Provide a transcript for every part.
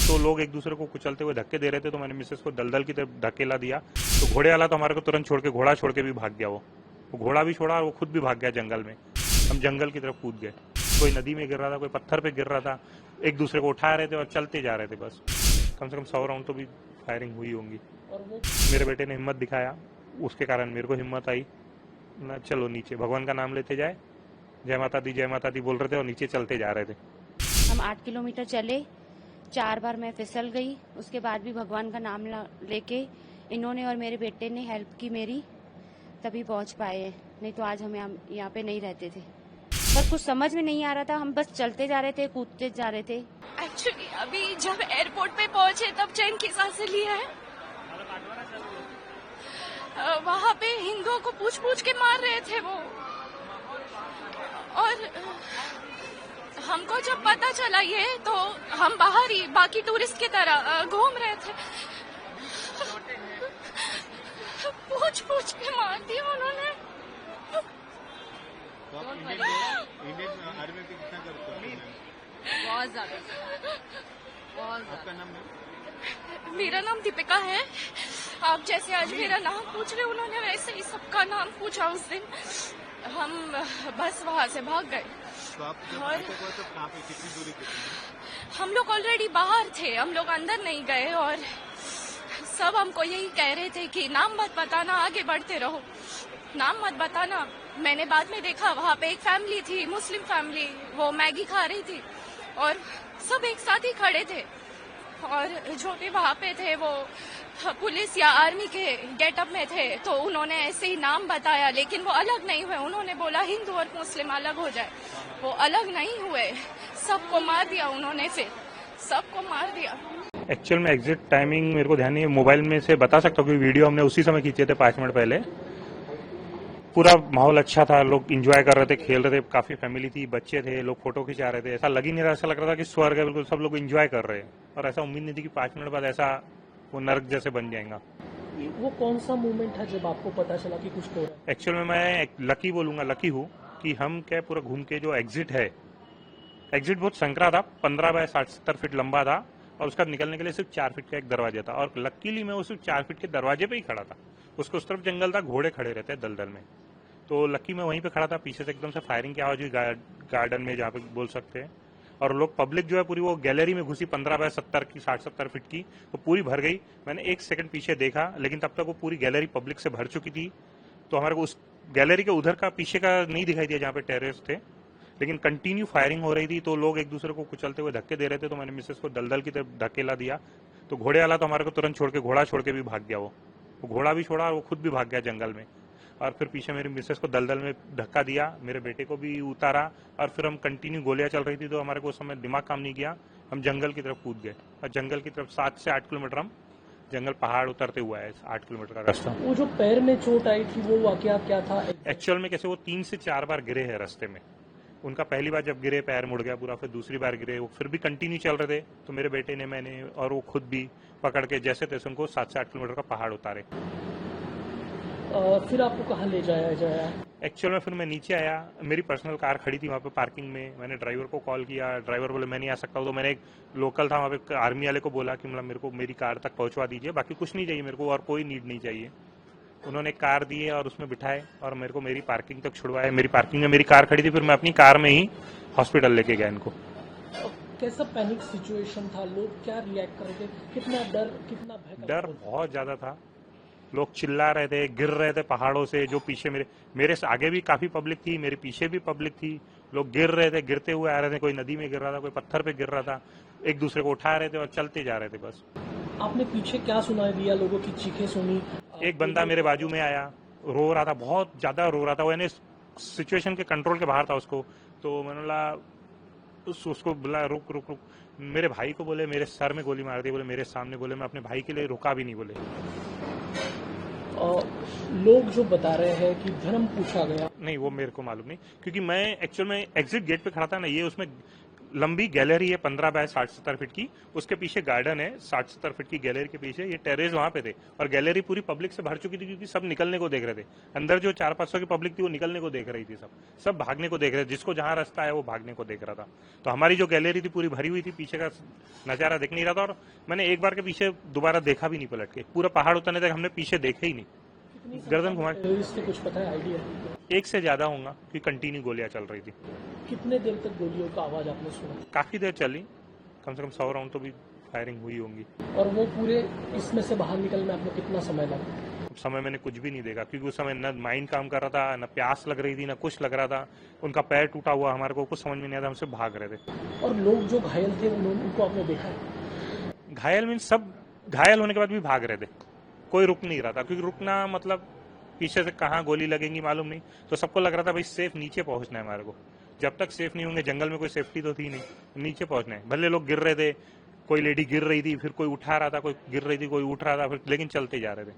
तो लोग एक दूसरे को कुचलते हुए धक्के दे रहे थे, तो मैंने मिसेस को दलदल की तरफ धकेला दिया। तो घोड़े वाला तो हमारे को तुरंत छोड़ के, घोड़ा छोड़ के भी भाग गया। वो घोड़ा भी छोड़ा और वो खुद भी भाग गया जंगल में। हम जंगल की तरफ कूद गए। कोई नदी में गिर रहा था, कोई पत्थर पे गिर रहा था, एक दूसरे को उठा रहे थे और चलते जा रहे थे। बस कम से कम 100 राउंड तो भी फायरिंग हुई होंगी। और वो मेरे बेटे ने हिम्मत दिखाया, उसके कारण मेरे को हिम्मत आई ना, चलो नीचे भगवान का नाम लेते जाए, जय माता दी बोल रहे थे और नीचे चलते जा रहे थे। हम 8 किलोमीटर चले, 4 बार मैं फिसल गई, उसके बाद भी भगवान का नाम लेके इन्होंने और मेरे बेटे ने हेल्प की मेरी, तभी पहुंच पाए, नहीं तो आज हम यहाँ पे नहीं रहते थे। पर कुछ समझ में नहीं आ रहा था, हम बस चलते जा रहे थे, कूदते जा रहे थे। एक्चुअली अभी जब एयरपोर्ट पे पहुंचे तब चैन की सांसें ली है। वहाँ पे हिंदुओं को पूछ पूछ के मार रहे थे वो, और हमको जब पता चला ये, तो हम बाहर ही बाकी टूरिस्ट की तरह घूम रहे थे। पूछ पूछ के मार दिया उन्होंने। तो आप इंडियन आर्मी में कितना करते हो? बहुत ज्यादा, बहुत आपका ज्यादा। नाम है? मेरा नाम दीपिका है। आप जैसे आज मेरा नाम पूछ रहे, उन्होंने वैसे ही सबका नाम पूछा उस दिन। हम बस वहाँ से भाग गए। तो आप जब और- अटैक हुआ तो कहाँ पे, कितनी दूरी पे थे? हम लोग ऑलरेडी बाहर थे, हम लोग अंदर नहीं गए, और सब हमको यही कह रहे थे कि नाम मत बताना, आगे बढ़ते रहो, नाम मत बताना। मैंने बाद में देखा वहाँ पे एक फैमिली थी, मुस्लिम फैमिली, वो मैगी खा रही थी और सब एक साथ ही खड़े थे, और जो भी वहाँ पे थे वो पुलिस या आर्मी के गेटअप में थे, तो उन्होंने ऐसे ही नाम बताया, लेकिन वो अलग नहीं हुए। उन्होंने बोला हिंदू और मुस्लिम अलग हो जाए, वो अलग नहीं हुए, सबको मार दिया उन्होंने, फिर सबको मार दिया। एक्चुअल में एग्जिट टाइमिंग मेरे को ध्यान नहीं है, मोबाइल में से बता सकता हूँ, क्योंकि वीडियो हमने उसी समय खींचे थे 5 मिनट पहले। पूरा माहौल अच्छा था, लोग एंजॉय कर रहे थे, खेल रहे थे, काफी फैमिली थी, बच्चे थे, लोग फोटो खिंचा रहे थे। ऐसा लग ही नहीं रहा, ऐसा लग रहा था कि स्वर्ग है, बिल्कुल सब लोग एंजॉय कर रहे हैं। और ऐसा उम्मीद नहीं थी कि 5 मिनट बाद ऐसा वो नर्क जैसे बन जाएगा। वो कौन सा मोमेंट था जब आपको पता चला कि कुछ हो रहा है? एक्चुअल में मैं लकी बोलूंगा, लकी हूँ कि हम क्या पूरा घूम के जो एग्जिट है, एग्जिट बहुत संकरा था, 15 बाय 60-70 फीट लंबा था, और उसका निकलने के लिए सिर्फ 4 फीट का एक दरवाजा था। और लकीली मैं उस 4 फीट के दरवाजे पे ही खड़ा था, उसको उस तरफ जंगल था, घोड़े खड़े रहते हैं दलदल में, तो लकी मैं वहीं पे खड़ा था। पीछे से एकदम से फायरिंग की आवाज हुई गार्डन में, जहाँ पे बोल सकते हैं, और लोग पब्लिक जो है पूरी वो गैलरी में घुसी, 15 बाय 70 की 60-70 फीट की, वो पूरी भर गई। मैंने 1 सेकंड पीछे देखा, लेकिन तब तक वो पूरी गैलरी पब्लिक से भर चुकी थी। तो हमारे को उस गैलरी के उधर का पीछे का नहीं दिखाई दिया जहाँ पे टेरेस थे, लेकिन कंटिन्यू फायरिंग हो रही थी, तो लोग एक दूसरे को कुचलते हुए धक्के दे रहे थे। तो मैंने मिसेस को दलदल की तरफ धकेला दिया। तो घोड़े वाला तो हमारे को तुरंत छोड़ के, घोड़ा छोड़ के भी भाग गया। वो घोड़ा भी छोड़ा और वो खुद भी भाग गया जंगल में। और फिर पीछे मेरी मिसेस को दलदल में धक्का दिया, मेरे बेटे को भी उतारा, और फिर हम कंटिन्यू गोलियां चल रही थी, तो हमारे को उस समय दिमाग काम नहीं किया, हम जंगल की तरफ कूद गए। और जंगल की तरफ 7 से 8 किलोमीटर हम जंगल पहाड़ उतरते हुआ है, 8 किलोमीटर का रास्ता। वो जो पैर में चोट आई थी वो वाकया क्या था? एक्चुअल में कैसे वो 3 से 4 बार गिरे हैं रास्ते में। उनका पहली बार जब गिरे पैर मुड़ गया पूरा, फिर दूसरी बार गिरे, वो फिर भी कंटिन्यू चल रहे थे, तो मेरे बेटे ने, मैंने और वो खुद भी पकड़ के जैसे तैसे उनको 7 से 8 किलोमीटर का पहाड़ उतारे। फिर आपको कहाँ ले जाया जाया? एक्चुअल में फिर मैं नीचे आया, मेरी पर्सनल कार खड़ी थी वहाँ पे पार्किंग में, मैंने ड्राइवर को कॉल किया, ड्राइवर बोले मैं नहीं आ सकता हूँ। तो मैंने एक लोकल था वहाँ पे आर्मी वाले को बोला कि मतलब मेरे को मेरी कार तक पहुँचवा दीजिए, बाकी कुछ नहीं चाहिए मेरे को, और कोई नीड नहीं चाहिए। उन्होंने कार दिए और उसमें बिठाए और मेरे को मेरी पार्किंग तक छुड़वाए। मेरी पार्किंग में मेरी कार खड़ी थी, फिर मैं अपनी कार में ही हॉस्पिटल लेके गया इनको। कैसा पैनिक सिचुएशन था? लोग क्या रिएक्ट कर रहे थे? कितना डर, कितना भय का डर माहौल था? बहुत ज्यादा था, लोग चिल्ला रहे थे, गिर रहे थे पहाड़ों से। जो पीछे मेरे से आगे भी काफी पब्लिक थी, मेरे पीछे भी पब्लिक थी, लोग गिर रहे थे, गिरते हुए आ रहे थे, कोई नदी में गिर रहा था, कोई पत्थर पे गिर रहा था, एक दूसरे को उठा रहे थे और चलते जा रहे थे। बस आपने पीछे क्या सुनाई दिया? लोगों की चीखें सुनी? एक बंदा मेरे बाजू में आया, रो रहा था, बहुत ज्यादा रो रहा था, वो यानी सिचुएशन के कंट्रोल के बाहर था उसको। तो मैंने बोला, उसको बोला रुक रुक रुक। मेरे भाई को बोले मेरे सर में गोली मार दी, बोले मेरे सामने, बोले मैं अपने भाई के लिए रुका भी नहीं, बोले। लोग जो बता रहे हैं कि धर्म पूछा गया, नहीं वो मेरे को मालूम नहीं, क्योंकि मैं एक्चुअल में एग्जिट गेट पे खड़ा था ना, ये उसमें लंबी गैलरी है 15 बाय 60-70 फीट की, उसके पीछे गार्डन है 60-70 फीट की गैलरी के पीछे, ये टेरेस वहां पे थे और गैलरी पूरी पब्लिक से भर चुकी थी क्योंकि सब निकलने को देख रहे थे। अंदर जो 400-500 की पब्लिक थी वो निकलने को देख रही थी, सब भागने को देख रहे थे, जिसको जहां रास्ता है वो भागने को देख रहा था। तो हमारी जो गैलरी थी पूरी भरी हुई थी, पीछे का नजारा दिख नहीं रहा था और मैंने एक बार के पीछे दोबारा देखा भी नहीं पलट के, पूरा पहाड़ उतरने तक हमने पीछे देखे ही नहीं, गर्दन घुमा। टेररिस्ट कुछ पता है, आइडिया? एक से ज्यादा होगा कि कंटिन्यू गोलियां चल रही थी। कितने देर तक गोलियों का आवाज आपने सुना? काफी देर चली, कम से कम 100 राउंड तो भी फायरिंग हुई होंगी। और वो पूरे इसमें से बाहर निकलने में आपको कितना समय लगा? समय मैंने कुछ भी नहीं देखा क्योंकि उस समय न माइंड काम कर रहा था, न प्यास लग रही थी, न कुछ लग रहा था। उनका पैर टूटा हुआ, हमारे को कुछ समझ में नहीं आता, हमसे भाग रहे थे। और लोग जो घायल थे उनको आपने देखा? घायल मीन्स सब घायल होने के बाद भी भाग रहे थे, कोई रुक नहीं रहा था क्योंकि रुकना मतलब पीछे से कहाँ गोली लगेंगी मालूम नहीं। तो सबको लग रहा था भाई सेफ नीचे पहुंचना है हमारे को, जब तक सेफ नहीं होंगे, जंगल में कोई सेफ्टी तो थी नहीं, नीचे पहुंचना है। भले लोग गिर रहे थे, कोई लेडी गिर रही थी, फिर कोई उठा रहा था, कोई गिर रही थी, कोई उठ रहा था, फिर लेकिन चलते जा रहे थे।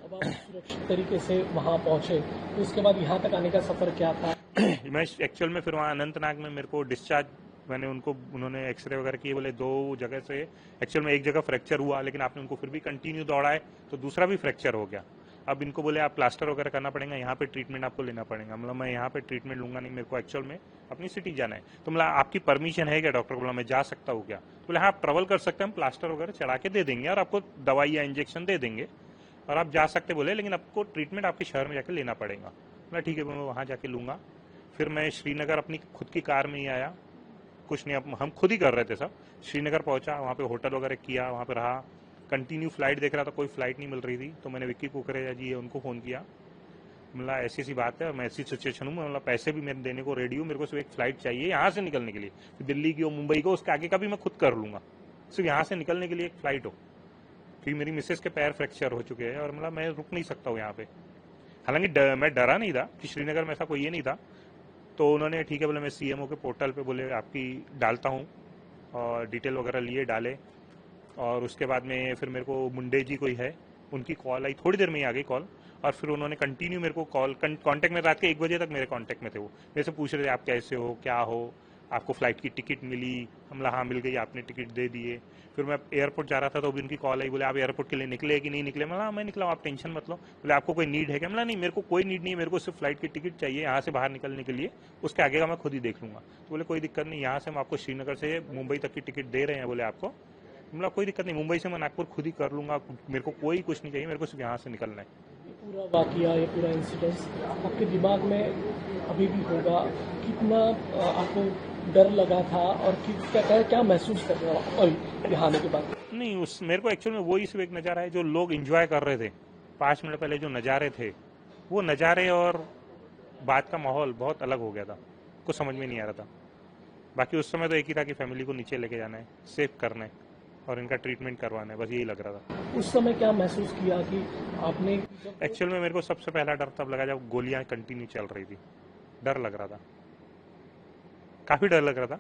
अब आप सुरक्षित तरीके से वहां पहुंचे, तो उसके बाद यहाँ तक आने का सफर क्या था? मैं एक्चुअल में फिर वहाँ अनंतनाग में मेरे को डिस्चार्ज, मैंने उन्होंने एक्सरे वगैरह किए, बोले 2 जगह से एक्चुअल में एक जगह फ्रैक्चर हुआ, लेकिन आपने उनको फिर भी कंटिन्यू दौड़ाए तो दूसरा भी फ्रैक्चर हो गया। अब इनको बोले आप प्लास्टर वगैरह करना पड़ेगा, यहाँ पे ट्रीटमेंट आपको लेना पड़ेगा। मतलब मैं यहाँ पे ट्रीटमेंट लूंगा नहीं, मेरे को एक्चुअल में अपनी सिटी जाना है। तो मतलब आपकी परमिशन है क्या डॉक्टर? बोला मैं जा सकता हूँ क्या? तो बोले हाँ आप ट्रेवल कर सकते हैं, हम प्लास्टर वगैरह चढ़ा के दे देंगे और आपको दवाई या इंजेक्शन दे देंगे और आप जा सकते बोले, लेकिन आपको ट्रीटमेंट आपके शहर में जाकर लेना पड़ेगा। बोला ठीक है, मैं वहाँ जाके लूंगा। फिर मैं श्रीनगर अपनी खुद की कार में ही आया, कुछ नहीं हम खुद ही कर रहे थे सब। श्रीनगर पहुंचा, वहाँ पे होटल वगैरह किया, वहाँ पे रहा, कंटिन्यू फ्लाइट देख रहा था, कोई फ्लाइट नहीं मिल रही थी। तो मैंने विक्की कुकरेजा जी है उनको फ़ोन किया, मतलब ऐसी सी बात है, मैं ऐसी सिचुएशन हूँ, मतलब पैसे भी मेरे देने को रेडी हूँ, मेरे को सिर्फ एक फ्लाइट चाहिए यहाँ से निकलने के लिए, दिल्ली की हो मुंबई को, उसके आगे का भी मैं खुद कर लूँगा, सिर्फ यहाँ से निकलने के लिए एक फ्लाइट हो, क्योंकि मेरी मिसेस के पैर फ्रैक्चर हो चुके हैं और मतलब मैं रुक नहीं सकता हूँ यहाँ पे। हालांकि मैं डरा नहीं था कि श्रीनगर में ऐसा कोई ये नहीं था। तो उन्होंने ठीक है बोले मैं सीएमओ के पोर्टल पे बोले आपकी डालता हूँ और डिटेल वगैरह लिए डाले। और उसके बाद में फिर मेरे को मुंडे जी कोई है, उनकी कॉल आई, थोड़ी देर में ही आ गई कॉल। और फिर उन्होंने कंटिन्यू मेरे को कॉल कांटेक्ट में, रात के 1 बजे तक मेरे कांटेक्ट में थे। वो मेरे से पूछ रहे थे आप कैसे हो, क्या हो, आपको फ्लाइट की टिकट मिली? हमला हाँ मिल गई, आपने टिकट दे दिए। फिर मैं एयरपोर्ट जा रहा था तो भी उनकी कॉल आई, बोले आप एयरपोर्ट के लिए निकले कि नहीं निकले? मैं मैं निकला, आप टेंशन मत लो। बोले आपको कोई नीड है क्या? मैं नहीं, मेरे को कोई नीड नहीं है, मेरे को सिर्फ फ्लाइट की टिकट चाहिए यहाँ से बाहर निकलने के लिए, उसके आगे का मैं खुद ही देख लूंगा। तो बोले कोई दिक्कत नहीं, यहाँ से हम आपको श्रीनगर से मुंबई तक की टिकट दे रहे हैं, बोले आपको, मतलब कोई दिक्कत नहीं, मुंबई से मैं नागपुर खुद ही कर लूंगा, मेरे को कोई कुछ नहीं चाहिए, मेरे को सिर्फ यहाँ से निकलना है। पूरा वाकया, ये पूरा इंसिडेंस आपके दिमाग में अभी भी होगा? कितना आपको डर लगा था और क्या महसूस कर रहा हो यहाँ आने के बाद? नहीं, उस मेरे को एक्चुअल में वही सिर्फ एक नज़ारा है जो लोग एंजॉय कर रहे थे 5 मिनट पहले, जो नज़ारे थे वो नज़ारे और बात का माहौल बहुत अलग हो गया था, कुछ समझ में नहीं आ रहा था। बाकी उस समय तो एक ही था कि फैमिली को नीचे लेके जाना है, सेफ करना है और इनका ट्रीटमेंट करवाना है, बस यही लग रहा था। उस समय क्या महसूस किया कि आपने? एक्चुअल में मेरे को सबसे पहला डर तब लगा जब गोलियां कंटिन्यू चल रही थी, डर लग रहा था, काफ़ी डर लग रहा था।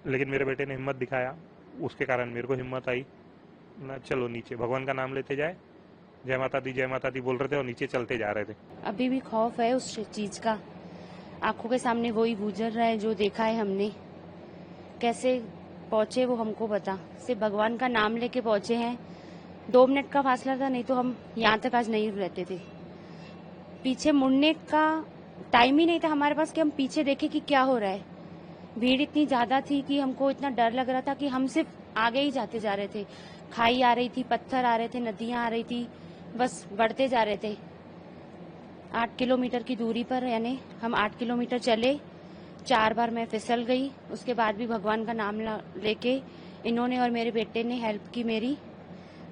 लेकिन मेरे बेटे ने हिम्मत दिखाया, उसके कारण मेरे को हिम्मत आई ना, चलो नीचे भगवान का नाम लेते जाए, जय माता दी बोल रहे थे और नीचे चलते जा रहे थे। अभी भी खौफ है उस चीज का, आंखों के सामने वही गुजर रहा है जो देखा है हमने। कैसे पहुंचे वो हमको पता, सिर्फ भगवान का नाम लेके पहुंचे हैं। 2 मिनट का फासला था, नहीं तो हम यहाँ तक आज नहीं रहते थे। पीछे मुड़ने का टाइम ही नहीं था हमारे पास कि हम पीछे देखें कि क्या हो रहा है। भीड़ इतनी ज्यादा थी कि हमको इतना डर लग रहा था कि हम सिर्फ आगे ही जाते जा रहे थे। खाई आ रही थी, पत्थर आ रहे थे, नदियां आ रही थी, बस बढ़ते जा रहे थे। 8 किलोमीटर की दूरी पर, यानी हम 8 किलोमीटर चले, 4 बार मैं फिसल गई। उसके बाद भी भगवान का नाम लेके इन्होंने और मेरे बेटे ने हेल्प की मेरी,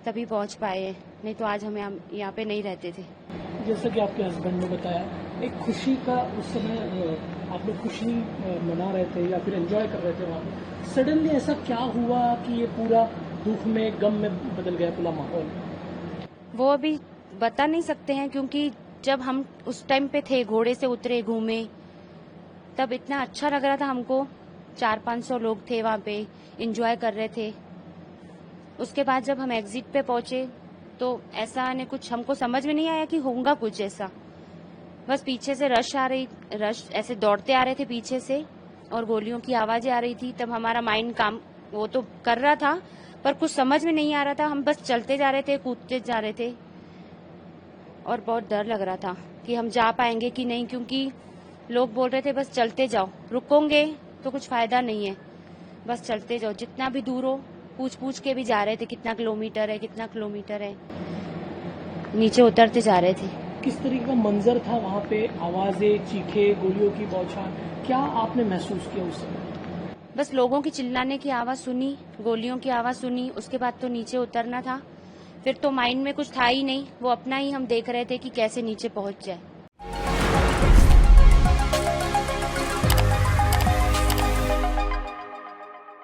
तभी पहुंच पाए, नहीं तो आज हम यहाँ पे नहीं रहते थे। जैसा कि आपके हस्बैंड ने बताया, एक खुशी का उस समय आप लोग खुशी मना रहे थे या फिर एंजॉय कर रहे थे वहाँ पे, सडनली ऐसा क्या हुआ कि ये पूरा दुख में, गम में बदल गया पूरा माहौल? वो अभी बता नहीं सकते हैं, क्योंकि जब हम उस टाइम पे थे, घोड़े से उतरे, घूमे, तब इतना अच्छा लग रहा था हमको। 400-500 लोग थे वहाँ पे, एंजॉय कर रहे थे। उसके बाद जब हम एग्जिट पे पहुंचे तो ऐसा ने कुछ हमको समझ में नहीं आया कि होगा कुछ ऐसा। बस पीछे से रश ऐसे दौड़ते आ रहे थे पीछे से, और गोलियों की आवाजें आ रही थी, तब हमारा माइंड काम वो तो कर रहा था, पर कुछ समझ में नहीं आ रहा था। हम बस चलते जा रहे थे, कूदते जा रहे थे, और बहुत डर लग रहा था कि हम जा पाएंगे कि नहीं, क्योंकि लोग बोल रहे थे बस चलते जाओ, रुकोगे तो कुछ फायदा नहीं है, बस चलते जाओ, जितना भी दूर हो। पूछ पूछ के भी जा रहे थे कितना किलोमीटर है, कितना किलोमीटर है, नीचे उतरते जा रहे थे। किस तरीके का मंजर था वहाँ पे? आवाजें, चीखे, गोलियों की बौछार, क्या आपने महसूस किया उस समय? बस लोगों की चिल्लाने की आवाज सुनी, गोलियों की आवाज सुनी, उसके बाद तो नीचे उतरना था। फिर तो माइंड में कुछ था ही नहीं, वो अपना ही हम देख रहे थे कि कैसे नीचे पहुंच जाए।